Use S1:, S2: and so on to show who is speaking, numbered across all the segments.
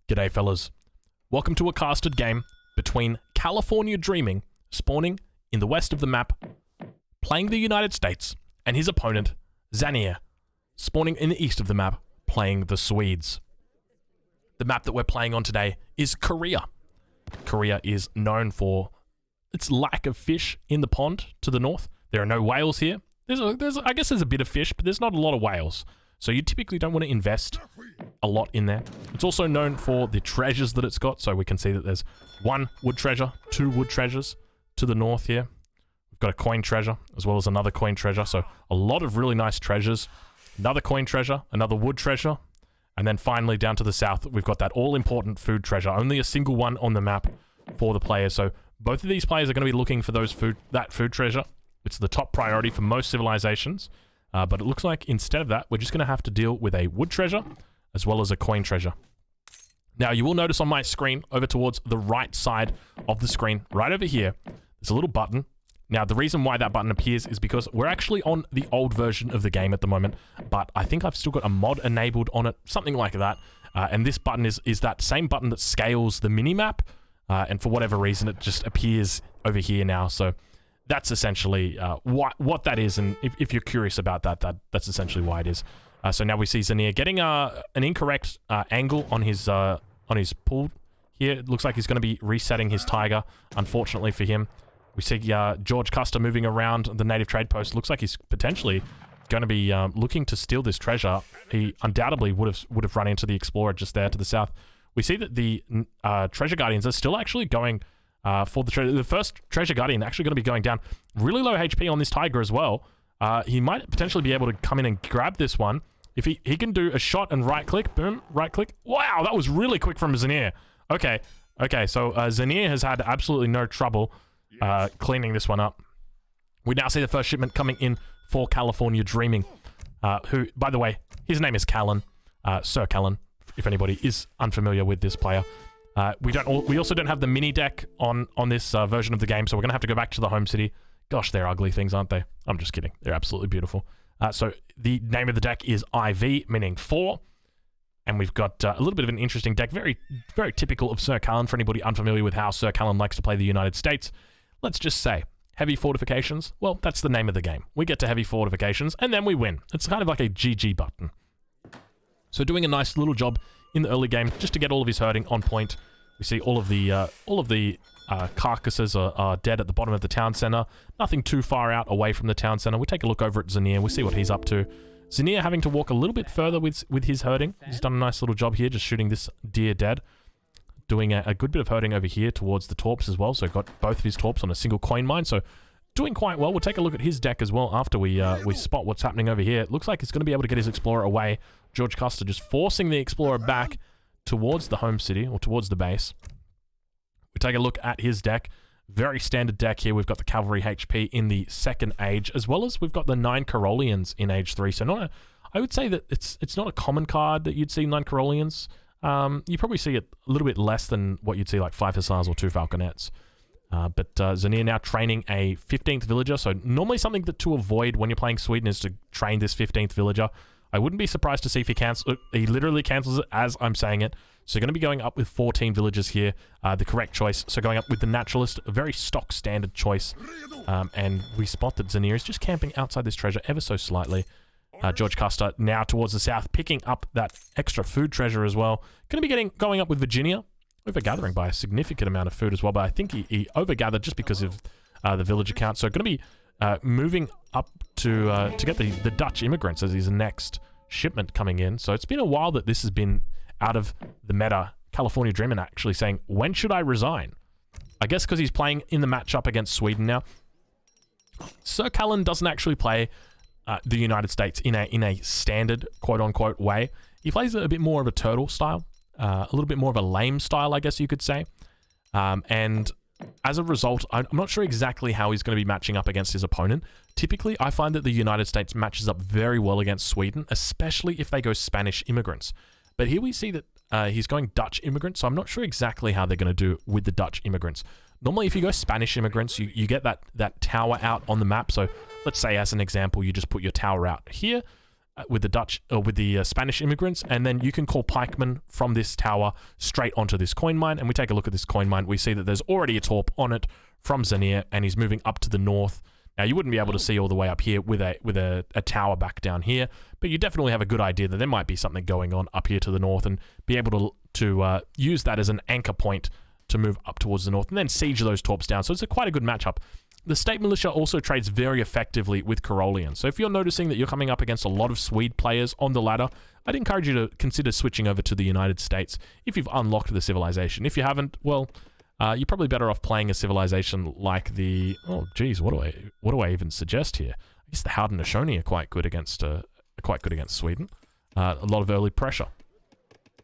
S1: G'day fellas. Welcome to a casted game between California Dreaming, spawning in the west of the map, playing the United States, and his opponent, Zanier, spawning in the east of the map, playing the Swedes. The map that we're playing on today is Korea. Korea is known for its lack of fish in the pond to the north. There are no whales here. I guess there's a bit of fish, but there's not a lot of whales. So you typically don't want to invest a lot in there. It's also known for the treasures that it's got. So we can see that there's one wood treasure, two wood treasures to the north here. We've got a coin treasure as well as another coin treasure. So a lot of really nice treasures. Another coin treasure, another wood treasure. And then finally down to the south, we've got that all-important food treasure. Only a single one on the map for the players. So both of these players are going to be looking for that food treasure. It's the top priority for most civilizations. But it looks like instead of that, we're just going to have to deal with a wood treasure as well as a coin treasure. Now, you will notice on my screen, over towards the right side of the screen, right over here, there's a little button. Now, the reason why that button appears is because we're actually on the old version of the game at the moment, but I think I've still got a mod enabled on it, something like that. And this button is that same button that scales the mini-map, and for whatever reason, it just appears over here now. So that's essentially what that is, and if you're curious about that, that's essentially why it is. So now we see Zanier getting an incorrect angle on his pool here. It looks like he's going to be resetting his tiger, unfortunately for him. We see George Custer moving around the native trade post. Looks like he's potentially going to be looking to steal this treasure. He undoubtedly would have run into the Explorer just there to the south. We see that the Treasure Guardians are still actually going for the treasure. The first Treasure Guardian actually going to be going down. Really low HP on this Tiger as well. He might potentially be able to come in and grab this one. If he can do a shot and right-click, boom, right-click. Wow, that was really quick from Zanier. Okay, so Zanier has had absolutely no trouble cleaning this one up. We now see the first shipment coming in for California Dreaming, who, by the way, his name is Callan, Sir Callan, if anybody is unfamiliar with this player. We also don't have the mini deck on this version of the game, so we're gonna have to go back to the home city. Gosh, they're ugly things, aren't they? I'm just kidding. They're absolutely beautiful. So the name of the deck is IV, meaning 4. And we've got a little bit of an interesting deck, very, very typical of Sir Callan. For anybody unfamiliar with how Sir Callan likes to play the United States, let's just say heavy fortifications. Well, that's the name of the game. We get to heavy fortifications, and then we win. It's kind of like a GG button. So doing a nice little job in the early game, just to get all of his herding on point. We see all of the carcasses are dead at the bottom of the town center. Nothing too far out away from the town center. We take a look over at Zanier. We see what he's up to. Zanier having to walk a little bit further with his herding. He's done a nice little job here, just shooting this deer dead. Doing a good bit of herding over here towards the torps as well. So got both of his torps on a single coin mine. So doing quite well. We'll take a look at his deck as well after we spot what's happening over here. It looks like he's going to be able to get his Explorer away. George Custer just forcing the Explorer back towards the home city, or towards the base. We take a look at his deck. Very standard deck here. We've got the Cavalry HP in the second age, as well as we've got the 9 Carolians in age 3. So I would say that it's not a common card that you'd see 9 Carolians. You probably see it a little bit less than what you'd see like 5 Hussars or 2 Falconets. But Zanier now training a 15th Villager. So normally something to avoid when you're playing Sweden is to train this 15th Villager. I wouldn't be surprised to see if he literally cancels it as I'm saying it. So going to be going up with 14 villagers here, the correct choice. So going up with the Naturalist, a very stock standard choice. And we spot that Zanier is just camping outside this treasure ever so slightly. George Custer now towards the south, picking up that extra food treasure as well. Going to be going up with Virginia, overgathering by a significant amount of food as well. But I think he overgathered just because of the villager count. So going to be moving up to get the Dutch immigrants as his next shipment coming in. So it's been a while that this has been out of the meta. California Dreaming actually saying, when should I resign? I guess because he's playing in the matchup against Sweden now. Sir Callan doesn't actually play the United States in a standard quote-unquote way. He plays a bit more of a turtle style, a little bit more of a lame style, I guess you could say. And as a result, I'm not sure exactly how he's going to be matching up against his opponent. Typically, I find that the United States matches up very well against Sweden, especially if they go Spanish immigrants. But here we see that he's going Dutch immigrants, so I'm not sure exactly how they're going to do with the Dutch immigrants. Normally, if you go Spanish immigrants, you get that tower out on the map. So let's say, as an example, you just put your tower out here. with the Dutch or with the Spanish immigrants, and then you can call pikemen from this tower straight onto this coin mine. And we take a look at this coin mine. We see that there's already a torp on it from Zanir, and he's moving up to the north. Now, you wouldn't be able to see all the way up here with a tower back down here, but you definitely have a good idea that there might be something going on up here to the north, and be able to use that as an anchor point to move up towards the north and then siege those torps down. So it's quite a good matchup. The state militia also trades very effectively with Carolians. So if you're noticing that you're coming up against a lot of Swede players on the ladder, I'd encourage you to consider switching over to the United States if you've unlocked the civilization. If you haven't, well, you're probably better off playing a civilization like the... Oh, geez, what do I even suggest here? I guess the Haudenosaunee are quite good against Sweden. A lot of early pressure.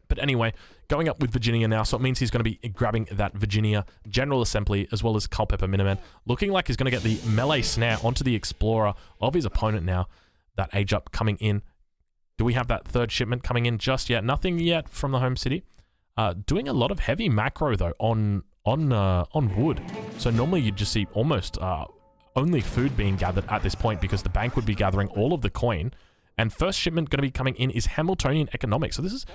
S1: But anyway, going up with Virginia now, so it means he's going to be grabbing that Virginia General Assembly as well as Culpeper Minutemen. Looking like he's going to get the melee snare onto the Explorer of his opponent now. That age up coming in. Do we have that third shipment coming in just yet? Nothing yet from the home city. Doing a lot of heavy macro though on wood. So normally you'd just see almost only food being gathered at this point because the bank would be gathering all of the coin. And first shipment going to be coming in is Hamiltonian Economics. So this is...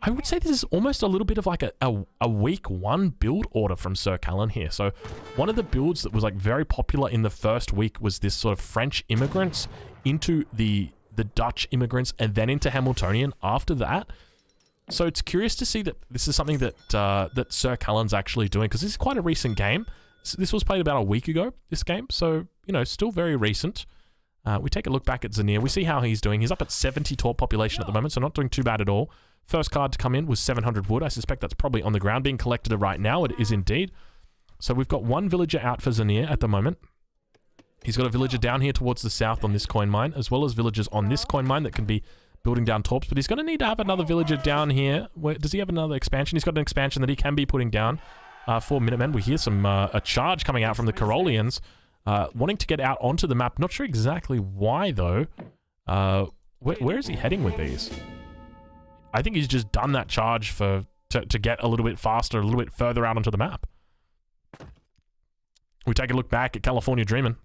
S1: I would say this is almost a little bit of like a week one build order from Sir Callan here. So one of the builds that was like very popular in the first week was this sort of French immigrants into the Dutch immigrants and then into Hamiltonian after that. So it's curious to see that this is something that that Sir Callan's actually doing, because this is quite a recent game. This was played about a week ago, this game. So, you know, still very recent. We take a look back at Zanir. We see how he's doing. He's up at 70 torp population at the moment, so not doing too bad at all. First card to come in was 700 wood. I suspect that's probably on the ground being collected right now. It is indeed. So we've got one villager out for Zanir at the moment. He's got a villager down here towards the south on this coin mine, as well as villagers on this coin mine that can be building down torps. But he's going to need to have another villager down here. Does he have another expansion? He's got an expansion that he can be putting down for Minutemen. We hear some a charge coming out from the Carolians, wanting to get out onto the map. Not sure exactly why, though. Where is he heading with these? I think he's just done that charge to get a little bit faster, a little bit further out onto the map. We take a look back at California Dreamin'.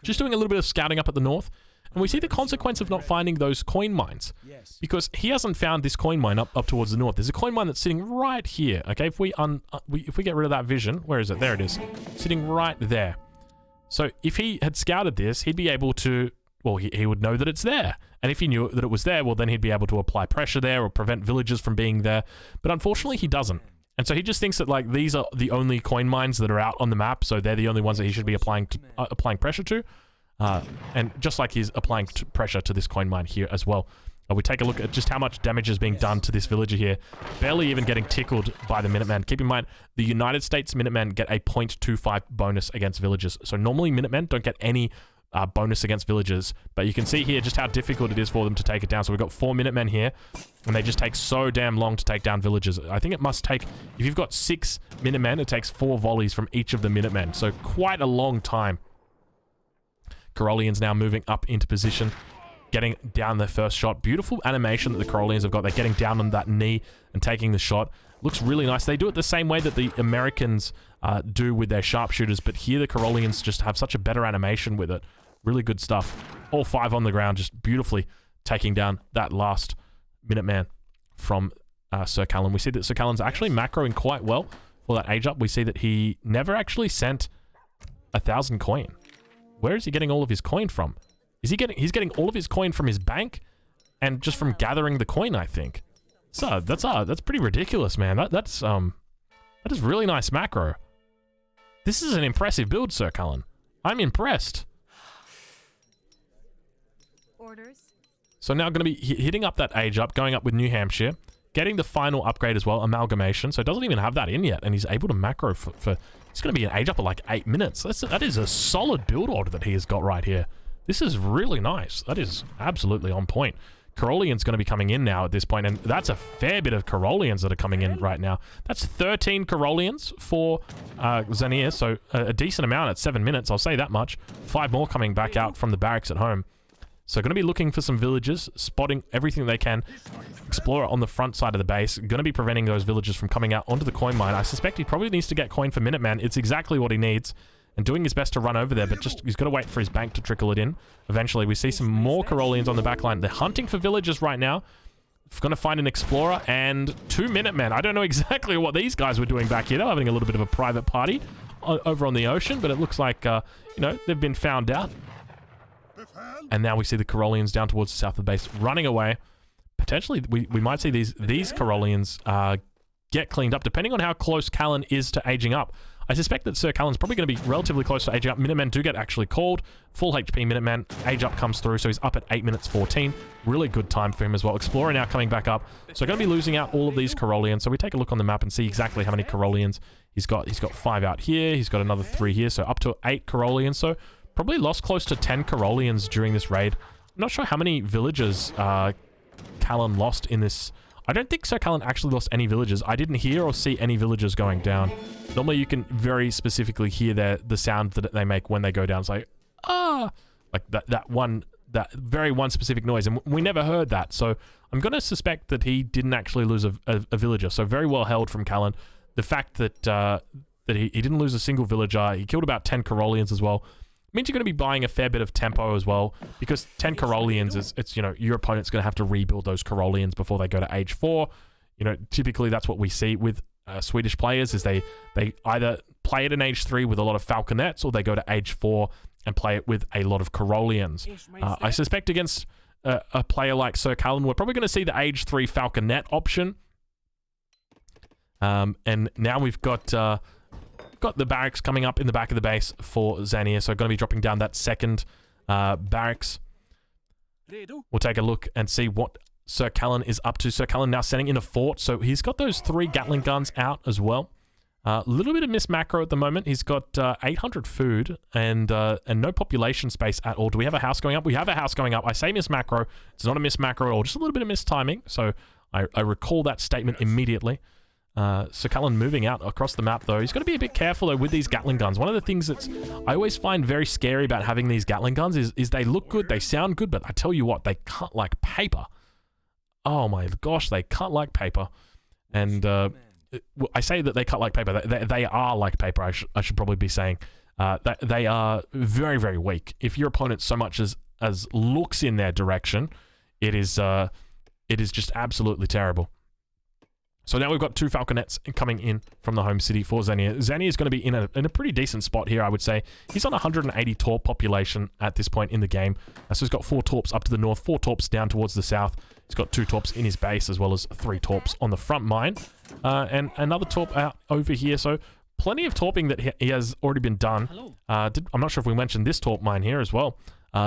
S1: Just doing a little bit of scouting up at the north. And we see the consequence of not finding those coin mines. Because he hasn't found this coin mine up towards the north. There's a coin mine that's sitting right here. Okay, if we get rid of that vision, where is it? There it is. Sitting right there. So if he had scouted this, he'd be able to... Well, he would know that it's there. And if he knew that it was there, well, then he'd be able to apply pressure there or prevent villagers from being there. But unfortunately, he doesn't. And so he just thinks that, like, these are the only coin mines that are out on the map, so they're the only ones that he should be applying pressure to. And just like he's applying pressure to this coin mine here as well. We take a look at just how much damage is being done to this villager here. Barely even getting tickled by the Minutemen. Keep in mind, the United States Minutemen get a 0.25 bonus against villagers. So normally Minutemen don't get any bonus against villagers, but you can see here just how difficult it is for them to take it down. So we've got 4 Minutemen here, and they just take so damn long to take down villagers. I think it must take, if you've got 6 Minutemen, it takes 4 volleys from each of the Minutemen. So quite a long time. Carolians now moving up into position, getting down their first shot. Beautiful animation that the Carolians have got. They're getting down on that knee and taking the shot. Looks really nice. They do it the same way that the Americans do with their sharpshooters, but here the Carolians just have such a better animation with it. Really good stuff. All 5 on the ground, just beautifully taking down that last Minuteman from Sir Callan. We see that Sir Callan's actually macroing quite well for that age up. We see that he never actually sent 1,000 coin. Where is he getting all of his coin from? He's getting all of his coin from his bank and just from gathering the coin, I think. So that's pretty ridiculous, man. That is really nice macro. This is an impressive build, Sir Callan. I'm impressed.
S2: Orders. So
S1: now going to be hitting up that age up, going up with New Hampshire, getting the final upgrade as well, Amalgamation. So it doesn't even have that in yet, and he's able to macro for it's going to be an age up of like 8 minutes. That is a solid build order that he has got right here. This is really nice. That is absolutely on point. Carolian's going to be coming in now at this point, and that's a fair bit of Carolians that are coming in right now. That's 13 Carolians for Zanir, so a decent amount at 7 minutes, I'll say that much. 5 more coming back out from the barracks at home. So going to be looking for some villagers, spotting everything they can. Explorer on the front side of the base, going to be preventing those villagers from coming out onto the coin mine. I suspect he probably needs to get coin for Minuteman. It's exactly what he needs. and doing his best to run over there, but just he's got to wait for his bank to trickle it in. Eventually, we see some more Corollians on the back line. They're hunting for villagers right now. We're going to find an Explorer and 2 Minutemen. I don't know exactly what these guys were doing back here. They're having a little bit of a private party over on the ocean, but it looks like, you know, they've been found out. And now we see the Corollians down towards the south of the base running away. Potentially, we might see these Corollians get cleaned up, depending on how close Callan is to aging up. I suspect that Sir Callan's probably going to be relatively close to aging up. Minutemen do get actually called. Full HP Minutemen. Age up comes through, so he's up at 8 minutes 14. Really good time for him as well. Explorer now coming back up. So going to be losing out all of these Corollians. So we take a look on the map and see exactly how many Corollians he's got. He's got 5 out here. He's got another 3 here, so up to 8 Corollians. So probably lost close to 10 Corollians during this raid. I'm not sure how many villagers Callan lost in this. I don't think Sir Callan actually lost any villagers. I didn't hear or see any villagers going down. Normally you can very specifically hear the sound that they make when they go down. It's like, ah, like that very one specific noise. And we never heard that. So I'm going to suspect that he didn't actually lose a villager. So very well held from Callan. The fact that he didn't lose a single villager, he killed about 10 Corollians as well, means you're going to be buying a fair bit of tempo as well, because 10 Corollians it's you know, your opponent's going to have to rebuild those Corollians before they go to age 4. You know, typically that's what we see with Swedish players, is they either play it in age 3 with a lot of Falconets, or they go to age 4 and play it with a lot of Corollians. I suspect against a player like Sir Callan, we're probably going to see the age 3 Falconet option. And now we've got the barracks coming up in the back of the base for Xania, so going to be dropping down that second barracks. We'll take a look and see what Sir Callan is up to. Sir Callan now setting in a fort, so he's got those 3 Gatling guns out as well. A little bit of miss macro at the moment. He's got 800 food and no population space at all. Do we have a house going up? We have a house going up. I say miss macro. It's not a miss macro at all, just a little bit of miss timing. So I recall that statement immediately. Sir Callan moving out across the map, though. He's got to be a bit careful, though, with these Gatling guns. One of the things that's I always find very scary about having these Gatling guns is they look good, they sound good, but I tell you what, they cut like paper. Oh my gosh, they cut like paper. And I say that they cut like paper. They are like paper, I should probably be saying. They are very, very weak. If your opponent so much as looks in their direction, it is just absolutely terrible. So now we've got 2 Falconets coming in from the home city for Xania. Xania is going to be in a pretty decent spot here, I would say. He's on 180 Torp population at this point in the game. So he's got 4 Torps up to the north, 4 Torps down towards the south. He's got 2 Torps in his base, as well as 3 Torps on the front mine. And another Torp out over here. So plenty of Torping that he has already been done. I'm not sure if we mentioned this Torp mine here as well.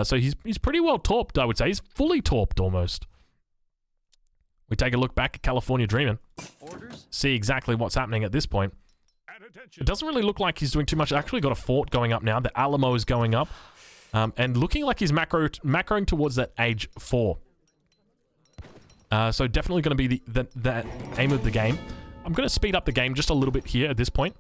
S1: So he's pretty well Torped, I would say. He's fully Torped almost. We take a look back at California Dreaming, see exactly what's happening at this point. It doesn't really look like he's doing too much. Actually got a fort going up now. The Alamo is going up. And looking like he's macroing towards that age 4. So definitely going to be the aim of the game. I'm going to speed up the game just a little bit here at this point.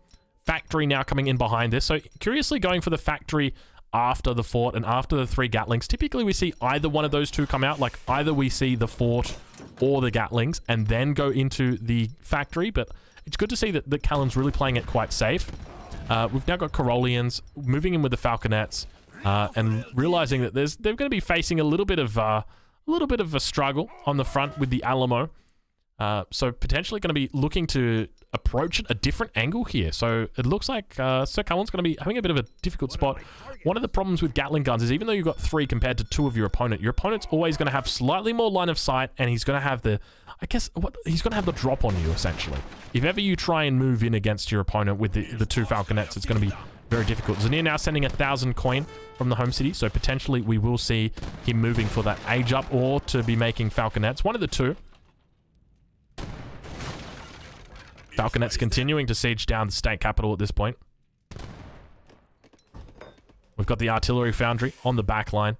S1: Factory now coming in behind this. So curiously going for the factory after the fort and after the 3 Gatlings. Typically we see either one of those 2 come out. Like either we see the fort or the Gatlings and then go into the factory. But it's good to see that Callan's really playing it quite safe. We've now got Corollians moving in with the Falconets and realizing that they're going to be facing a little bit of a struggle on the front with the Alamo. So potentially going to be looking to approach it a different angle here. So it looks like Sir Callan's going to be having a bit of a difficult spot. One of the problems with Gatling guns is even though you've got 3 compared to 2 of your opponent's always going to have slightly more line of sight, and he's going to have he's going to have the drop on you, essentially. If ever you try and move in against your opponent with the 2 Falconets, it's going to be very difficult. Xania now sending 1,000 coin from the home city, so potentially we will see him moving for that age up or to be making Falconets. One of the 2. Falconets continuing to siege down the state capital at this point. We've got the Artillery Foundry on the back line.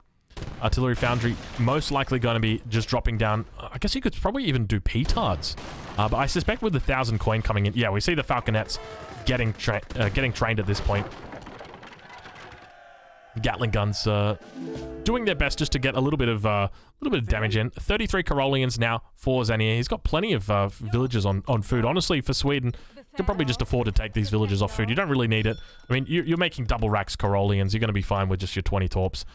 S1: Artillery Foundry most likely going to be just dropping down. I guess you could probably even do petards. But I suspect with the 1,000 coin coming in, yeah, we see the Falconets getting trained at this point. Gatling guns doing their best just to get a little bit of damage in. 33 Caroleans now for Zanier. He's got plenty of villagers on food. Honestly, for Sweden, you can probably just afford to take these villagers off food. You don't really need it. I mean, you're making double racks Caroleans. You're going to be fine with just your 20 torps.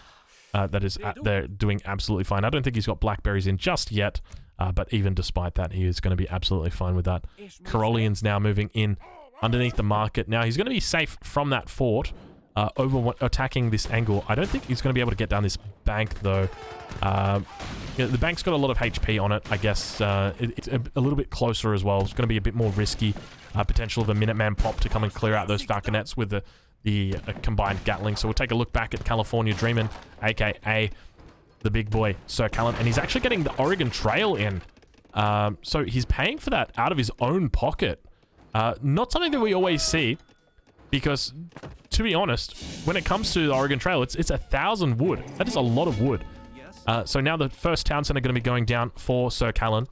S1: They're doing absolutely fine. I don't think he's got blackberries in just yet, but even despite that, he is going to be absolutely fine with that. Caroleans now moving in underneath the market. Now, he's going to be safe from that fort. Attacking this angle. I don't think he's going to be able to get down this bank, though. The bank's got a lot of HP on it. I guess it's a little bit closer as well. It's going to be a bit more risky. Potential of a Minuteman pop to come and clear out those Falconets with the combined Gatling. So we'll take a look back at California Dreamin', a.k.a. the big boy, Sir Callan. And he's actually getting the Oregon Trail in. So he's paying for that out of his own pocket. Not something that we always see. Because, to be honest, when it comes to the Oregon Trail, it's 1,000 wood. That is a lot of wood. So now the first town center going to be going down for Sir Callan.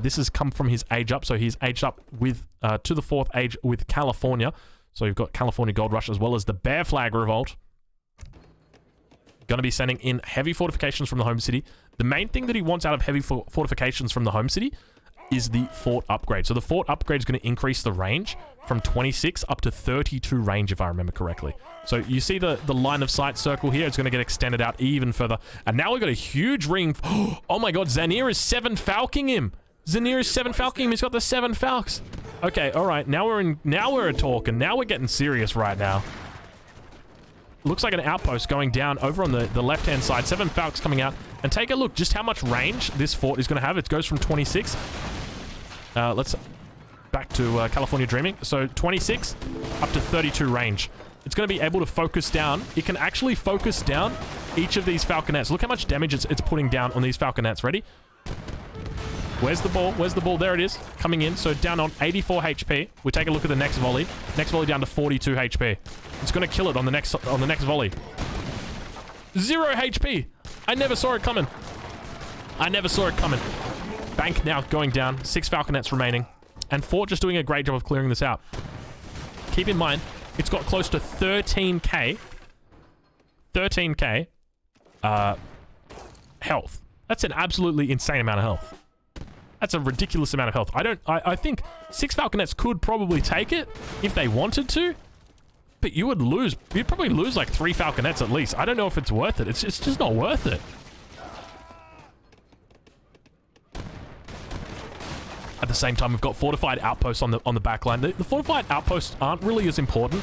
S1: This has come from his age up. So he's aged up with to the 4th age with California. So you've got California Gold Rush as well as the Bear Flag Revolt. Going to be sending in heavy fortifications from the home city. The main thing that he wants out of heavy fortifications from the home city is the fort upgrade. So the fort upgrade is going to increase the range from 26 up to 32 range, if I remember correctly. So you see the line of sight circle here. It's going to get extended out even further. And now we've got a huge ring. Oh my god, Zanier is 7 falcing him. Zanier is 7 falcing him. He's got the 7 falcs. Okay, all right. Now we're talking. Now we're getting serious right now. Looks like an outpost going down over on the left-hand side. 7 falcs coming out. And take a look just how much range this fort is going to have. It goes from 26. Let's back to California Dreaming. So 26 up to 32 range. It's going to be able to focus down. It can actually focus down each of these falconets. Look how much damage it's putting down on these falconets. Ready? Where's the ball? Where's the ball? There it is. Coming in. So down on 84 HP. We take a look at the next volley. Next volley down to 42 HP. It's going to kill it on the next volley. 0 HP. I never saw it coming. I never saw it coming. Bank now going down. 6 falconets remaining. And Fort just doing a great job of clearing this out. Keep in mind, it's got close to 13k. 13k health. That's an absolutely insane amount of health. That's a ridiculous amount of health. I think 6 falconets could probably take it if they wanted to. But you'd probably lose like 3 falconets at least. I don't know if it's worth it. It's just not worth it. At the same time, we've got fortified outposts on the back line. The fortified outposts aren't really as important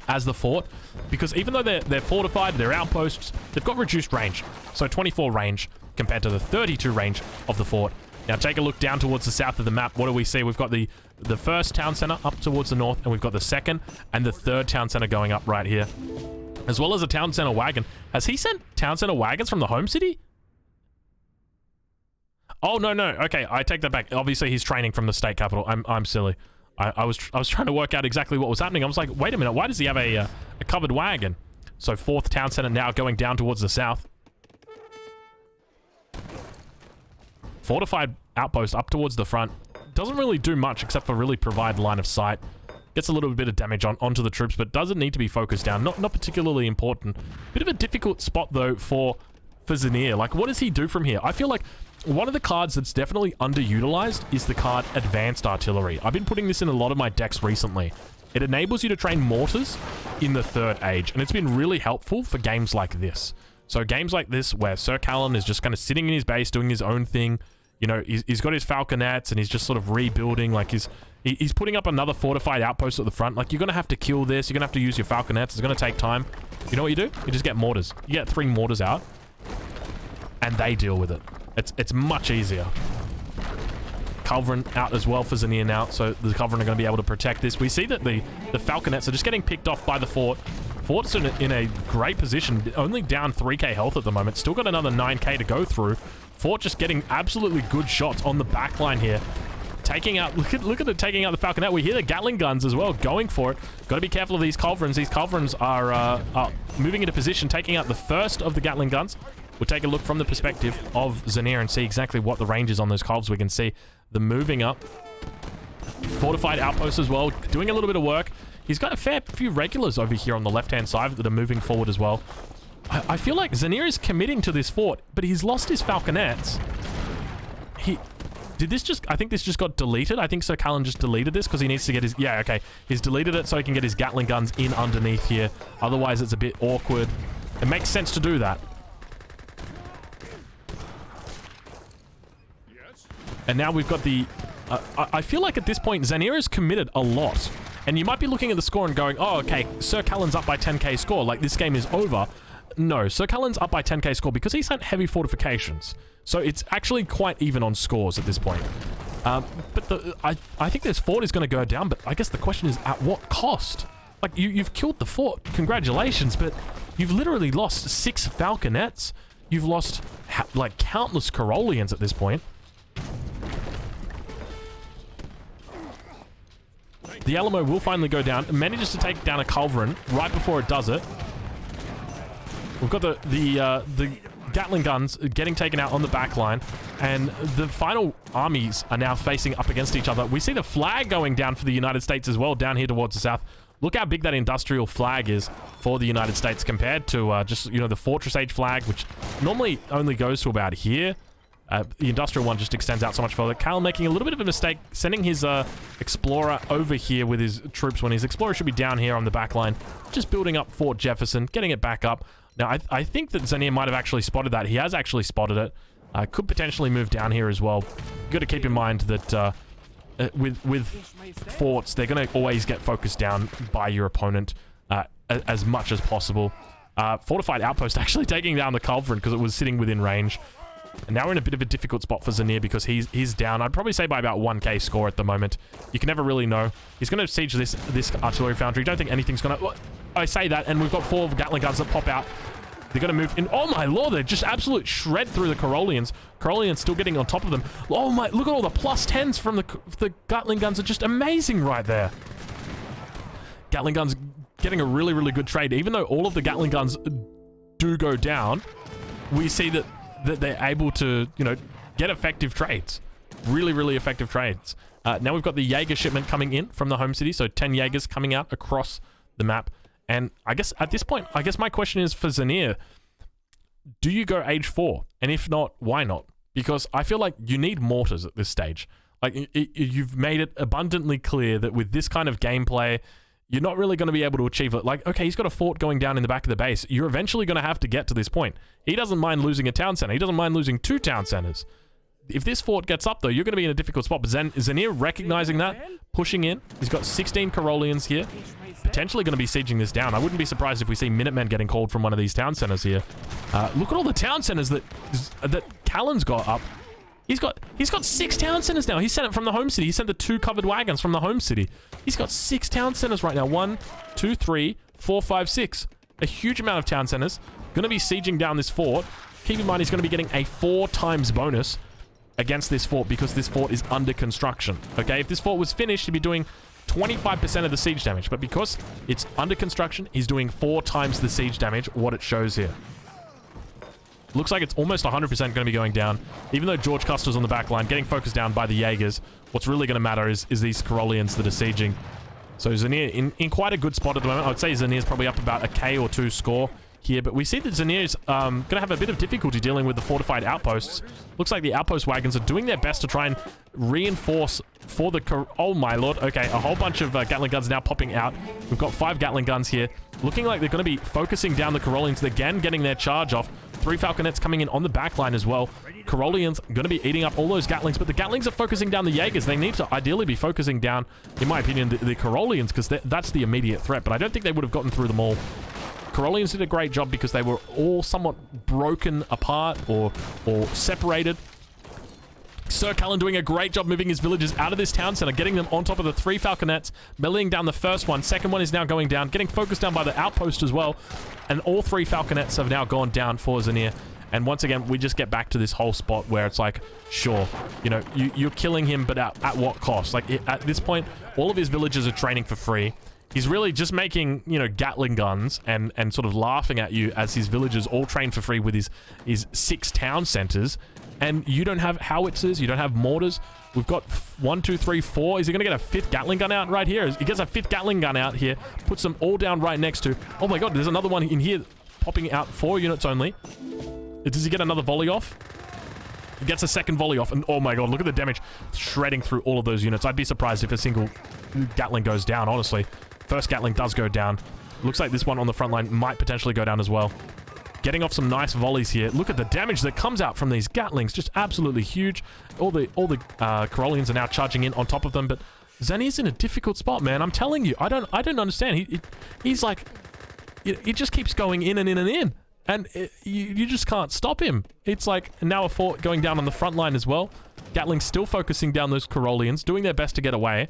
S1: as the fort, because even though they're fortified, they're outposts, they've got reduced range. So 24 range compared to the 32 range of the fort. Now take a look down towards the south of the map. What do we see? We've got the first town center up towards the north, and we've got the second and the third town center going up right here, as well as a town center wagon. Has he sent town center wagons from the home city? Oh, no. Okay, I take that back. Obviously, he's training from the state capital. I'm silly. I was trying to work out exactly what was happening. I was like, wait a minute. Why does he have a covered wagon? So, 4th town center now going down towards the south. Fortified outpost up towards the front. Doesn't really do much except for really provide line of sight. Gets a little bit of damage onto the troops, but doesn't need to be focused down. Not particularly important. Bit of a difficult spot, though, for Zanier. Like, what does he do from here? I feel like one of the cards that's definitely underutilized is the card Advanced Artillery. I've been putting this in a lot of my decks recently. It enables you to train mortars in the 3rd age, and it's been really helpful for games like this. So games like this where Sir Callan is just kind of sitting in his base doing his own thing. You know, he's got his falconets and he's just sort of rebuilding. Like he's putting up another fortified outpost at the front. Like, you're going to have to kill this. You're going to have to use your falconets. It's going to take time. You know what you do? You just get mortars. You get 3 mortars out and they deal with it. It's much easier. Culverin out as well for Zanier now, so the Culverin are going to be able to protect this. We see that the falconets are just getting picked off by the fort. Fort's in a great position, only down 3k health at the moment. Still got another 9k to go through. Fort just getting absolutely good shots on the back line here. Taking out, look at it taking out the falconet. We hear the Gatling guns as well going for it. Got to be careful of these Culverins. These Culverins are moving into position, taking out the first of the Gatling guns. We'll take a look from the perspective of Zanier and see exactly what the range is on those Culvs. We can see them moving up. Fortified outposts as well, doing a little bit of work. he's got a fair few regulars over here on the left-hand side that are moving forward as well. I feel like Zanir is committing to this fort, but he's lost his falconets. I think this just got deleted. I think Sir Callan just deleted this because he needs to get his... Yeah, okay. He's deleted it so he can get his Gatling guns in underneath here. Otherwise, it's a bit awkward. It makes sense to do that. And now we've got the... I feel like at this point, Zanir has committed a lot. And you might be looking at the score and going, oh, okay, Sir Callan's up by 10k score. Like, this game is over. No, Sir Callan's up by 10k score because he sent heavy fortifications. So it's actually quite even on scores at this point. But I think this fort is going to go down, but I guess the question is at what cost? Like, you've killed the fort. Congratulations, but you've literally lost 6 falconets. You've lost, like, countless Corollians at this point. The Alamo will finally go down. It manages to take down a Culverin right before it does it. We've got the Gatling guns getting taken out on the back line, and the final armies are now facing up against each other. We see the flag going down for the United States as well, down here towards the south. Look how big that industrial flag is for the United States compared to just, you know, the Fortress Age flag, which normally only goes to about here. The industrial one just extends out so much further. Cal making a little bit of a mistake, sending his Explorer over here with his troops when his Explorer should be down here on the back line, just building up Fort Jefferson, getting it back up. Now, I think that Zanir might have actually spotted that. He has actually spotted it. Could potentially move down here as well. You've got to keep in mind that with forts, they're going to always get focused down by your opponent as much as possible. Fortified Outpost actually taking down the Culverin because it was sitting within range. And now we're in a bit of a difficult spot for Zanir because he's down. I'd probably say by about 1k score at the moment. You can never really know. He's going to siege this artillery foundry. Don't think anything's going to... I say that, and we've got 4 Gatling guns that pop out. They're going to move in. Oh my lord, they're just absolute shred through the Corollians. Corollians still getting on top of them. Oh my, look at all the +10s from the Gatling guns. Are just amazing right there. Gatling guns getting a really, really good trade. Even though all of the Gatling guns do go down, we see that they're able to, you know, get effective trades. Really, really effective trades. Now we've got the Jaeger shipment coming in from the home city. So 10 Jaegers coming out across the map. And I guess at this point, I guess my question is for Zanir, do you go Age 4? And if not, why not? Because I feel like you need mortars at this stage. Like, you've made it abundantly clear that with this kind of gameplay, you're not really going to be able to achieve it. Like, okay, he's got a fort going down in the back of the base. You're eventually going to have to get to this point. He doesn't mind losing a town center. He doesn't mind losing 2 town centers. If this fort gets up, though, you're going to be in a difficult spot. But Zanir recognizing that, pushing in. He's got 16 Corollians here. Potentially going to be sieging this down. I wouldn't be surprised if we see Minutemen getting called from one of these town centers here. Look at all the town centers that Callan's got up. He's got 6 town centers now. He sent it from the home city. He sent the 2 covered wagons from the home city. He's got 6 town centers right now. 1, 2, 3, 4, 5, 6. A huge amount of town centers. Going to be sieging down this fort. Keep in mind, he's going to be getting a 4 times bonus against this fort because this fort is under construction. Okay, if this fort was finished, he'd be doing 25% of the siege damage. But because it's under construction, he's doing 4 times the siege damage, what it shows here. Looks like it's almost 100% going to be going down. Even though George Custer's on the back line, getting focused down by the Jaegers, what's really going to matter is these Corollians that are sieging. So Zanir in quite a good spot at the moment. I would say Zanir's probably up about a K or 2 score here, but we see that Zanir's going to have a bit of difficulty dealing with the fortified outposts. Looks like the outpost wagons are doing their best to try and reinforce for the... Oh my lord. Okay, a whole bunch of Gatling guns now popping out. We've got 5 Gatling guns here. Looking like they're going to be focusing down the Corollians again, getting their charge off. 3 Falconets coming in on the back line as well. Corollians going to be eating up all those Gatlings, but the Gatlings are focusing down the Jaegers. They need to ideally be focusing down, in my opinion, the Corollians, because that's the immediate threat, but I don't think they would have gotten through them all. Corollians did a great job because they were all somewhat broken apart or separated. Sir Callan doing a great job moving his villagers out of this town center, getting them on top of the 3 Falconets, meleeing down the first one. Second one is now going down, getting focused down by the outpost as well. And all 3 Falconets have now gone down for Zanir. And once again, we just get back to this whole spot where it's like, sure, you know, you're killing him, but at what cost? Like, at this point, all of his villagers are training for free. He's really just making, you know, Gatling guns and sort of laughing at you as his villagers all train for free with his 6 town centers. And you don't have howitzers, you don't have mortars. We've got 1, 2, 3, 4. Is he going to get a 5th Gatling gun out right here? He gets a 5th Gatling gun out here, puts them all down right next to... Oh my god, there's another one in here popping out. 4 units only. Does he get another volley off? He gets a 2nd volley off, and oh my god, look at the damage shredding through all of those units. I'd be surprised if a single Gatling goes down, honestly. First Gatling does go down. Looks like this one on the front line might potentially go down as well. Getting off some nice volleys here. Look at the damage that comes out from these Gatlings. Just absolutely huge. All the Corollians are now charging in on top of them, but Zanier's in a difficult spot, man. I'm telling you, I don't understand. He's like, he just keeps going in and in and in. And you just can't stop him. It's like now a fort going down on the front line as well. Gatling's still focusing down those Corollians, doing their best to get away.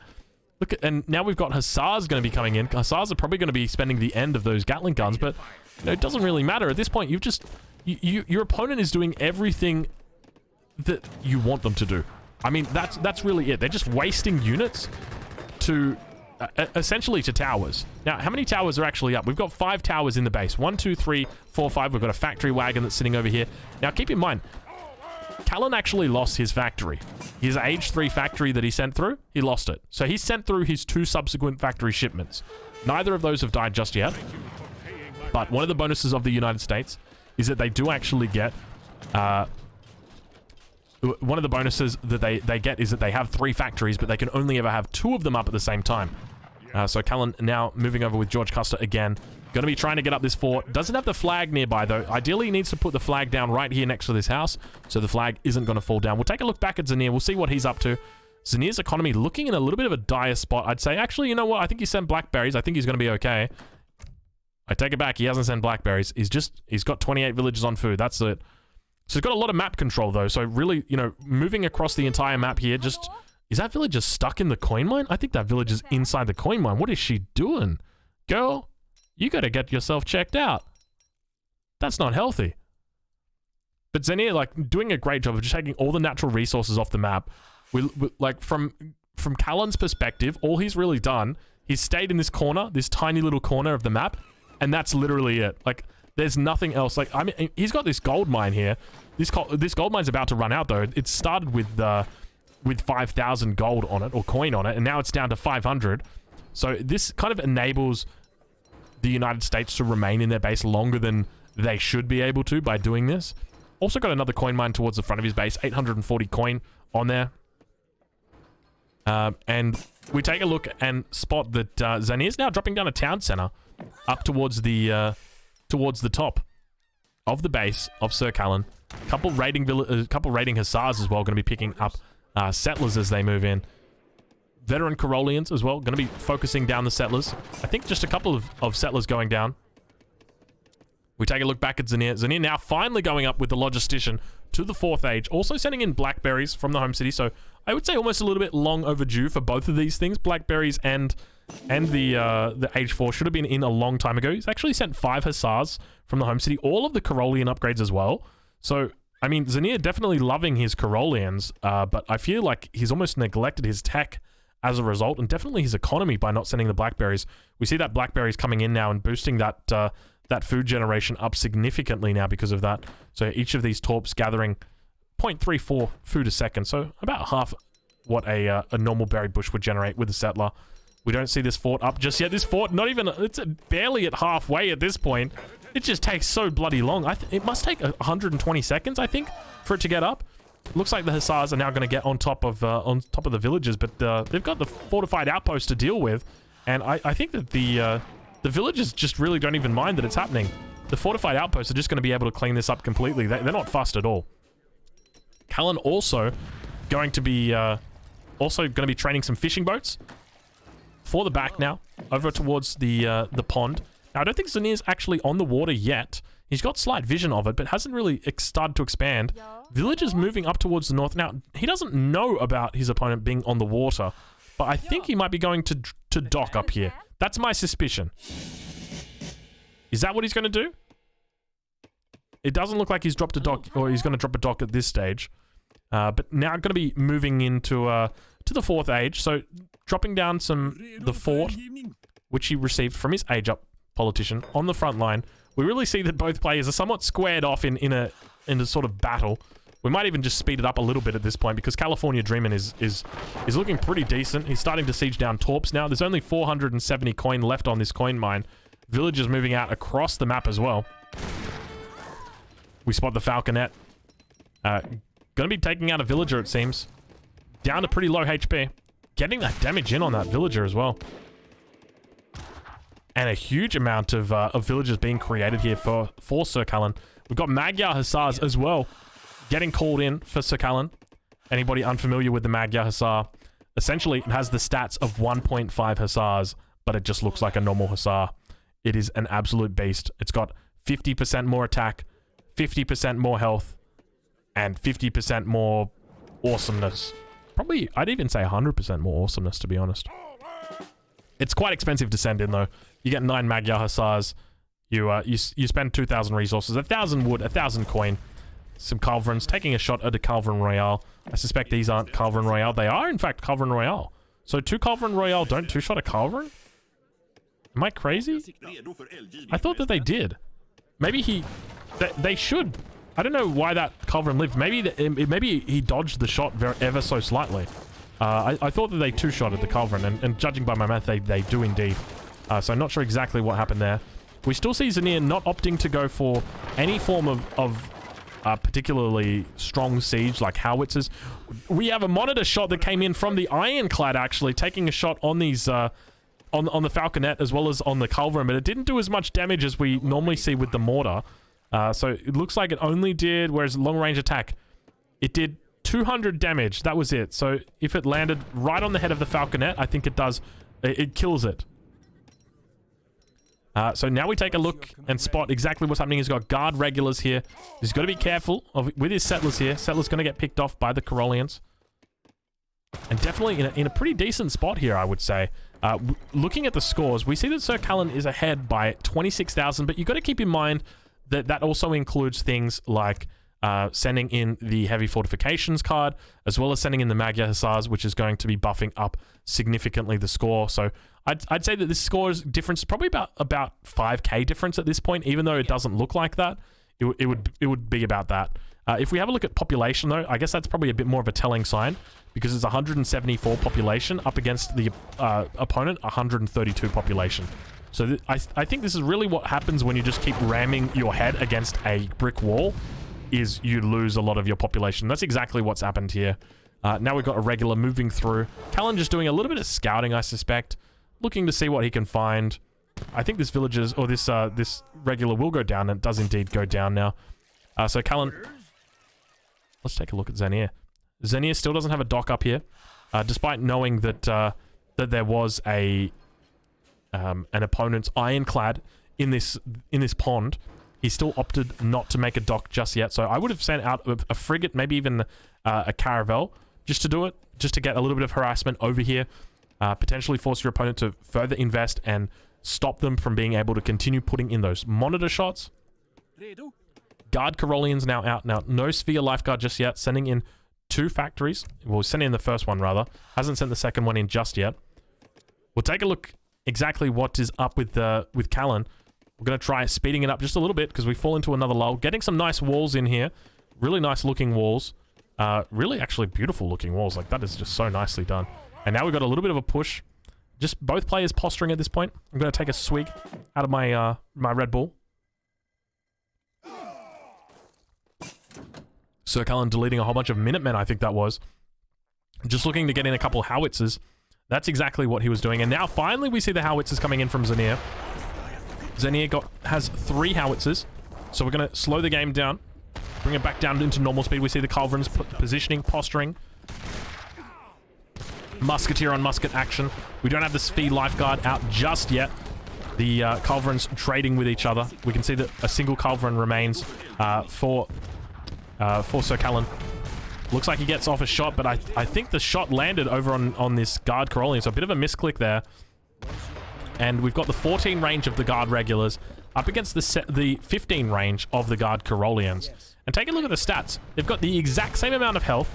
S1: Look at, and now we've got Hussars going to be coming in. Hussars are probably going to be spending the end of those Gatling guns, but you know, it doesn't really matter. At this point, you've just... your opponent is doing everything that you want them to do. I mean, that's really it. They're just wasting units to... essentially to towers. Now, how many towers are actually up? We've got 5 towers in the base. 1, 2, 3, 4, 5. We've got a factory wagon that's sitting over here. Now, keep in mind, Callan actually lost his factory. His age 3 factory that he sent through, he lost it. So he sent through his 2 subsequent factory shipments. Neither of those have died just yet. But one of the bonuses of the United States is that they do actually get... one of the bonuses that they get is that they have 3 factories, but they can only ever have 2 of them up at the same time. So Callan now moving over with George Custer again. Going to be trying to get up this fort. Doesn't have the flag nearby, though. Ideally, he needs to put the flag down right here next to this house, so the flag isn't going to fall down. We'll take a look back at Zanier. We'll see what he's up to. Zanier's economy looking in a little bit of a dire spot, I'd say. Actually, you know what? I think he sent blackberries. I think he's going to be okay. I take it back. He hasn't sent blackberries. He's got 28 villages on food. That's it. So he's got a lot of map control, though. So really, you know, moving across the entire map here, just... Is that village just stuck in the coin mine? I think that village is inside the coin mine. What is she doing? Girl, you gotta get yourself checked out. That's not healthy. But Zanier, like, doing a great job of just taking all the natural resources off the map. Like, from Callan's perspective, all he's really done, he's stayed in this corner, this tiny little corner of the map, and that's literally it. Like, there's nothing else. Like, I mean, he's got this gold mine here. This gold mine's about to run out, though. It started with 5,000 gold on it, or coin on it, and now it's down to 500. So this kind of enables the United States to remain in their base longer than they should be able to by doing this. Also got another coin mine towards the front of his base, 840 coin on there. And we take a look and spot that Zanier's now dropping down a town center up towards the top of the base of Sir Callan. Couple raiding hussars as well, going to be picking up settlers as they move in. Veteran Corollians as well, going to be focusing down the settlers. I think just a couple of settlers going down. We take a look back at Zanier. Zanier now finally going up with the logistician to the 4th age. Also sending in blackberries from the home city. So I would say almost a little bit long overdue for both of these things. Blackberries and the age 4 should have been in a long time ago. He's actually sent 5 hussars from the home city. All of the Corollian upgrades as well. So, I mean, Zanier definitely loving his Corollians. But I feel like he's almost neglected his tech as a result, and definitely his economy by not sending the blackberries. We see that blackberries coming in now and boosting that food generation up significantly now because of that. So each of these torps gathering 0.34 food a second, so about half what a normal berry bush would generate with a settler. We don't see this fort up just yet. This fort, not even, it's barely at halfway at this point. It just takes so bloody long. It must take 120 seconds, I think, for it to get up. Looks like the hussars are now going to get on top of the villages, but they've got the fortified outpost to deal with, and I think that the villagers just really don't even mind that it's happening. The fortified outposts are just going to be able to clean this up completely. They're not fussed at all. Callan also going to be training some fishing boats for the back now over towards the pond. Now I don't think Zanier's actually on the water yet. He's got slight vision of it, but hasn't really started to expand. Villagers moving up towards the north. Now, he doesn't know about his opponent being on the water, but I think he might be going to dock up here. That's my suspicion. Is that what he's going to do? It doesn't look like he's dropped a dock, or he's going to drop a dock at this stage. But now going to be moving into to the 4th age, so dropping down the fort which he received from his age-up politician on the front line. We really see that both players are somewhat squared off in a sort of battle. We might even just speed it up a little bit at this point because California Dreamin' is looking pretty decent. He's starting to siege down Torps now. There's only 470 coin left on this coin mine. Villagers moving out across the map as well. We spot the Falconet. Gonna be taking out a villager, it seems. Down to pretty low HP. Getting that damage in on that villager as well. And a huge amount of villagers being created here for Sir Callan. We've got Magyar Hussars as well getting called in for Sir Callan. Anybody unfamiliar with the Magyar Hussar? Essentially, it has the stats of 1.5 Hussars, but it just looks like a normal Hussar. It is an absolute beast. It's got 50% more attack, 50% more health, and 50% more awesomeness. Probably, I'd even say 100% more awesomeness, to be honest. It's quite expensive to send in, though. You get 9 Magyar Hussars. You spend 2,000 resources, 1,000 wood, 1,000 coin. Some Culverins, taking a shot at a Culverin Royale. I suspect these aren't Culverin Royale. They are, in fact, Culverin Royale. So 2 Culverin Royale don't two-shot a Culverin? Am I crazy? I thought that they did. Maybe they should. I don't know why that Culverin lived. Maybe he dodged the shot ever so slightly. I thought that they two-shotted the Culverin, and judging by my math, they do indeed. So I'm not sure exactly what happened there. We still see Zanir not opting to go for any form of particularly strong siege like howitzers. We have a monitor shot that came in from the Ironclad, actually, taking a shot on these on the Falconet as well as on the Culverin, but it didn't do as much damage as we normally see with the mortar. So it looks like it only did, whereas long-range attack, it did 200 damage. That was it. So if it landed right on the head of the Falconet, I think it does. It kills it. So now we take a look and spot exactly what's happening. He's got guard regulars here. He's got to be careful with his settlers here. Settlers going to get picked off by the Corollians. And definitely in a pretty decent spot here, I would say. Looking at the scores, we see that Sir Callan is ahead by 26,000, but you've got to keep in mind that that also includes things like sending in the heavy fortifications card, as well as sending in the Magyar Hussars, which is going to be buffing up significantly the score. So I'd say that this score's difference is probably about 5k difference at this point, even though it doesn't look like that. It would be about that. If we have a look at population, though, I guess that's probably a bit more of a telling sign, because it's 174 population up against the opponent 132 population. So I think this is really what happens when you just keep ramming your head against a brick wall, is you lose a lot of your population. That's exactly what's happened here. Now we've got a regular moving through. Callan just doing a little bit of scouting, I suspect, looking to see what he can find. I think this villager's, or this regular will go down, and it does indeed go down now. So Callan, let's take a look at Zanir. Zanir still doesn't have a dock up here, despite knowing that that there was an opponent's Ironclad in this pond. He still opted not to make a dock just yet. So I would have sent out a frigate, maybe even a caravel, just to do it, just to get a little bit of harassment over here, potentially force your opponent to further invest and stop them from being able to continue putting in those monitor shots. Guard Corollians now out. Now, no Sphere Lifeguard just yet, sending in 2 factories. Well, sending in the first one, rather. Hasn't sent the second one in just yet. We'll take a look exactly what is up with Callan. We're going to try speeding it up just a little bit because we fall into another lull. Getting some nice walls in here. Really nice looking walls. Really actually beautiful looking walls. Like, that is just so nicely done. And now we've got a little bit of a push. Just both players posturing at this point. I'm going to take a swig out of my my Red Bull. Sir Callan deleting a whole bunch of Minutemen, I think that was. Just looking to get in a couple howitzers. That's exactly what he was doing. And now finally we see the howitzers coming in from Zanir. Zanir has 3 howitzers. So we're going to slow the game down. Bring it back down into normal speed. We see the Culverins positioning, posturing. Musketeer on musket action. We don't have the Sphere Lifeguard out just yet. The Culverins trading with each other. We can see that a single Culverin remains for Sir Callan. Looks like he gets off a shot, but I think the shot landed over on this Guard Corollian. So a bit of a misclick there. And we've got the 14 range of the Guard Regulars up against the 15 range of the Guard Corollians. And take a look at the stats. They've got the exact same amount of health,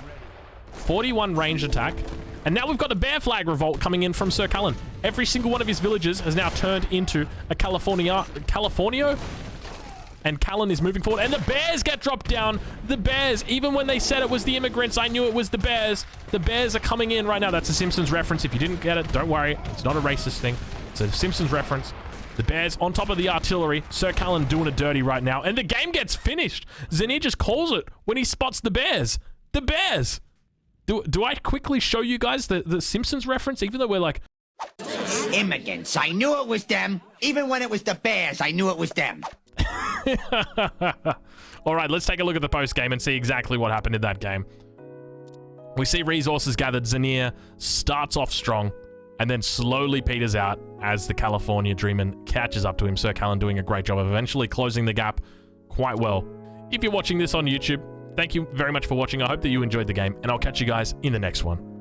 S1: 41 range attack, And now we've got a bear flag revolt coming in from Sir Callan. Every single one of his villages has now turned into a Californio. And Callan is moving forward. And the bears get dropped down. The bears, even when they said it was the immigrants, I knew it was the bears. The bears are coming in right now. That's a Simpsons reference. If you didn't get it, don't worry. It's not a racist thing. It's a Simpsons reference. The bears on top of the artillery. Sir Callan doing it dirty right now. And the game gets finished. Xenia just calls it when he spots the bears. The bears. Do I quickly show you guys the Simpsons reference, even though we're like...
S3: Immigrants. I knew it was them. Even when it was the bears, I knew it was them.
S1: All right, let's take a look at the post game and see exactly what happened in that game. We see resources gathered. Xenia starts off strong and then slowly peters out as the California Dreamin' catches up to him. Sir Callan doing a great job of eventually closing the gap quite well. If you're watching this on YouTube, thank you very much for watching. I hope that you enjoyed the game, and I'll catch you guys in the next one.